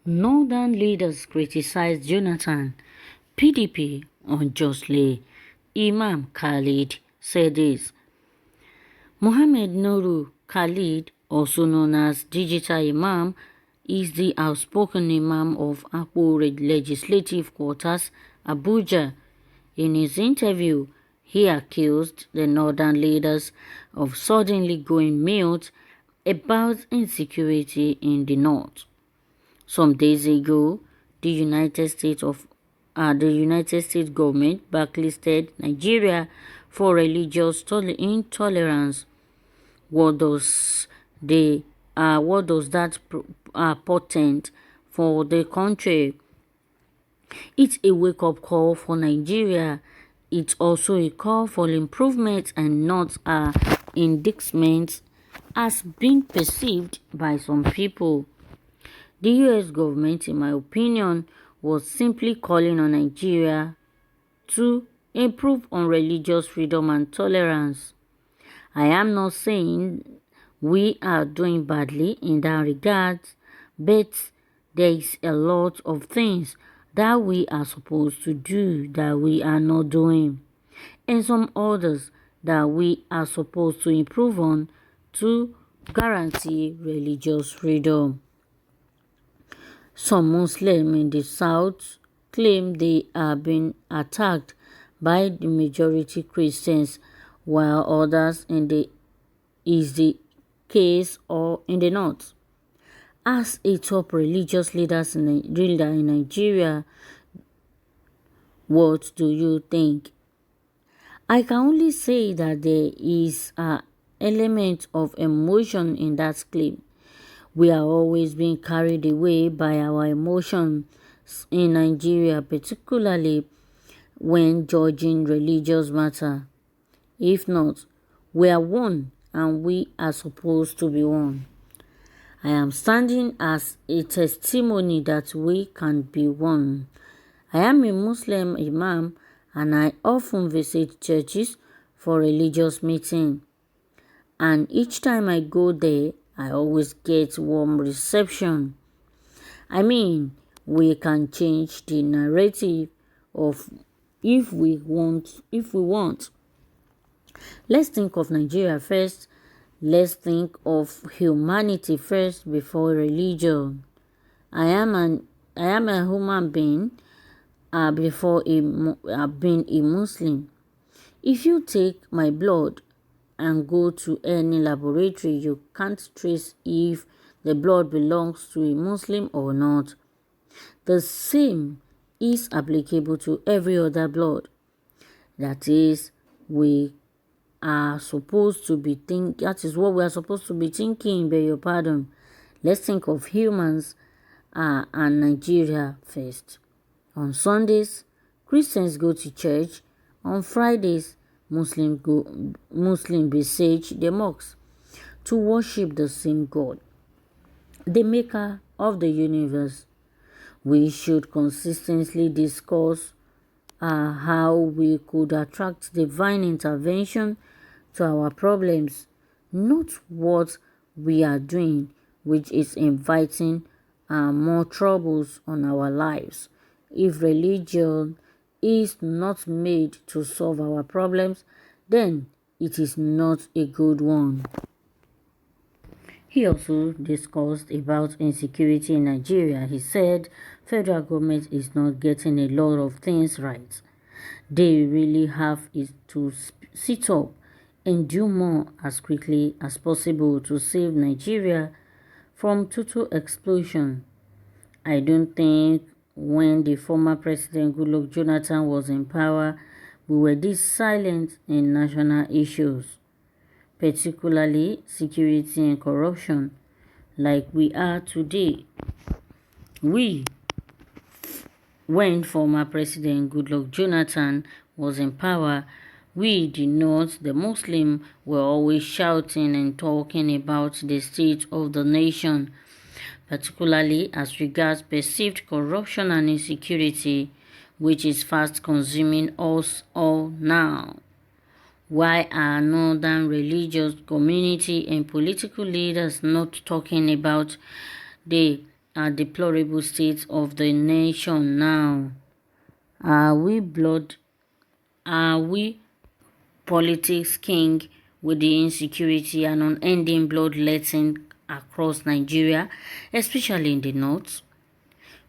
Northern leaders criticized Jonathan, PDP unjustly. Imam Khalid said this. Mohammed Nuru Khalid, also known as Digital Imam, is the outspoken Imam of Akpo Legislative Quarters, Abuja. In his interview, he accused the northern leaders of suddenly going mute about insecurity in the north. Some days ago, the United States government blacklisted Nigeria for religious intolerance. What does that portend for the country? It's a wake-up call for Nigeria. It's also a call for improvement and not indictment as being perceived by some people. The US government, in my opinion, was simply calling on Nigeria to improve on religious freedom and tolerance. I am not saying we are doing badly in that regard, but there is a lot of things that we are supposed to do that we are not doing, and some others that we are supposed to improve on to guarantee religious freedom. Some Muslims in the south claim they are being attacked by the majority Christians, while others is the case or in the north. As a top religious leader in Nigeria, what do you think? I can only say that there is an element of emotion in that claim. We are always being carried away by our emotions in Nigeria, particularly when judging religious matter. If not, we are one and we are supposed to be one. I am standing as a testimony that we can be one. I am a Muslim Imam and I often visit churches for religious meeting. And each time I go there, I always get warm reception. I mean, we can change the narrative of if we want. Let's think of Nigeria first. Let's think of humanity first before religion. I am a human being before being a Muslim. If you take my blood and go to any laboratory, you can't trace if the blood belongs to a Muslim or not. The same is applicable to every other blood. That is, we are supposed to be that is what we are supposed to be thinking, beg your pardon. Let's think of humans and Nigeria first. On Sundays, Christians go to church. On Fridays, Muslims besiege the mosques to worship the same God, the maker of the universe. We should consistently discuss how we could attract divine intervention to our problems, not what we are doing, which is inviting more troubles on our lives. If religion is not made to solve our problems, then it is not a good one. He also discussed about insecurity in Nigeria. He said federal government is not getting a lot of things right. They really have to sit up and do more as quickly as possible to save Nigeria from total explosion. I don't think when the former President Goodluck Jonathan was in power, we were this silent in national issues, particularly security and corruption, like we are today. When former President Goodluck Jonathan was in power, we, the North, the Muslims, were always shouting and talking about the state of the nation, particularly as regards perceived corruption and insecurity, which is fast consuming us all now. Why are northern religious community and political leaders not talking about the deplorable state of the nation now? Are we politics king with the insecurity and unending bloodletting across Nigeria, especially in the north?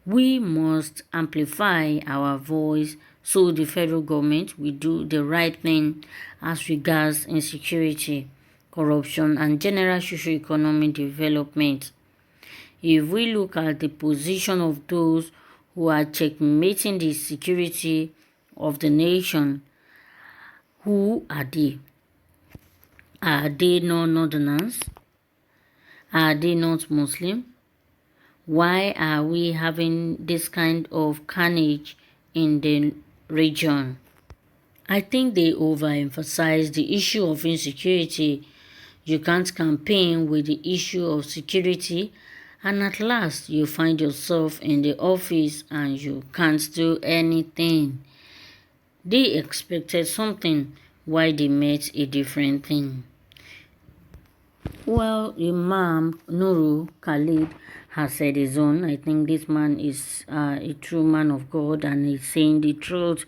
We must amplify our voice so the federal government will do the right thing as regards insecurity, corruption, and general socio-economic development. If we look at the position of those who are checkmating the security of the nation, who are they? Are they not northerners? Are they not Muslim? Why are we having this kind of carnage in the region? I think they overemphasize the issue of insecurity. You can't campaign with the issue of security, and at last you find yourself in the office and you can't do anything. They expected something while they met a different thing. Well, Imam Nuru Khalid has said his own. I think this man is a true man of God and he's saying the truth.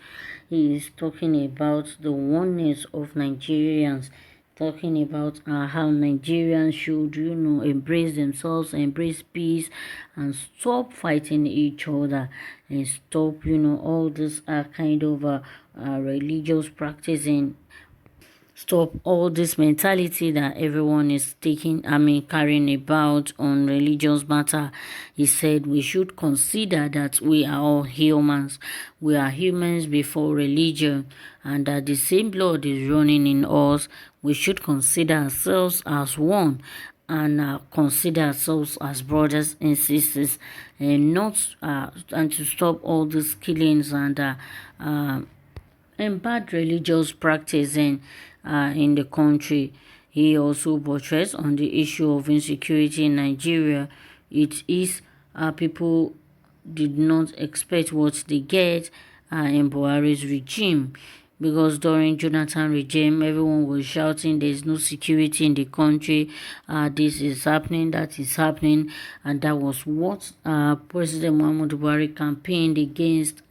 He is talking about the oneness of Nigerians, talking about how Nigerians should, embrace themselves, embrace peace, and stop fighting each other, and stop, all this kind of religious practicing. Stop all this mentality that everyone is carrying about on religious matter. He said we should consider that we are all humans. We are humans before religion, and that the same blood is running in us. We should consider ourselves as one and consider ourselves as brothers and sisters, and not and to stop all these killings and bad religious practice in the country. He also buttressed on the issue of insecurity in Nigeria. It is people did not expect what they get in Buhari's regime, because during Jonathan regime everyone was shouting there's no security in the country, this is happening, that is happening, and that was what President Muhammadu Buhari campaigned against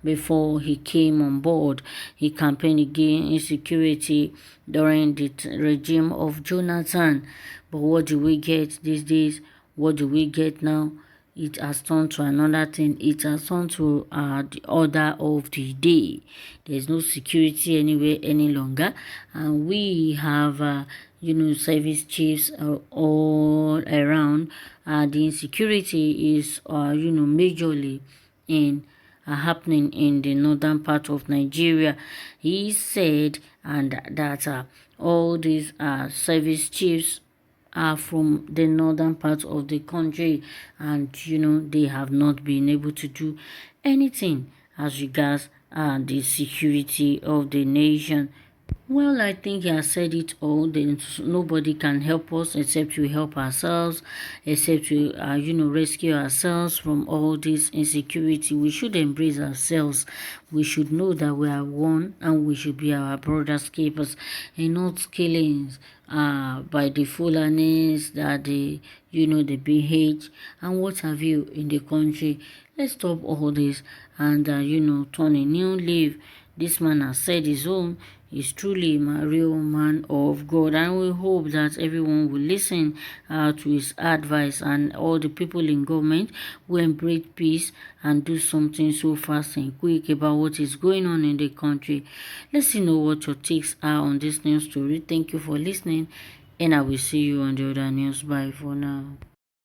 before he came on board. He campaigned against insecurity during the regime of Jonathan. But what do we get these days? What do we get now? It has turned to another thing. It has turned to the order of the day. There's no security anywhere any longer, and we have service chiefs all around. The insecurity is majorly in happening in the northern part of Nigeria. He said that all these service chiefs are from the northern part of the country, and they have not been able to do anything as regards the security of the nation. Well, I think he has said it all. Then nobody can help us except we help ourselves, except we, rescue ourselves from all this insecurity. We should embrace ourselves. We should know that we are one, and we should be our brother's keepers, and not killings by the Fulanis, that the BH and what have you in the country. Let's stop all this and turn a new leaf. This man has said his own. Is truly a real man of God, and we hope that everyone will listen to his advice, and all the people in government will embrace peace and do something so fast and quick about what is going on in the country. Let's know what your takes are on this news story. Thank you for listening, and I will see you on the other news. Bye for now.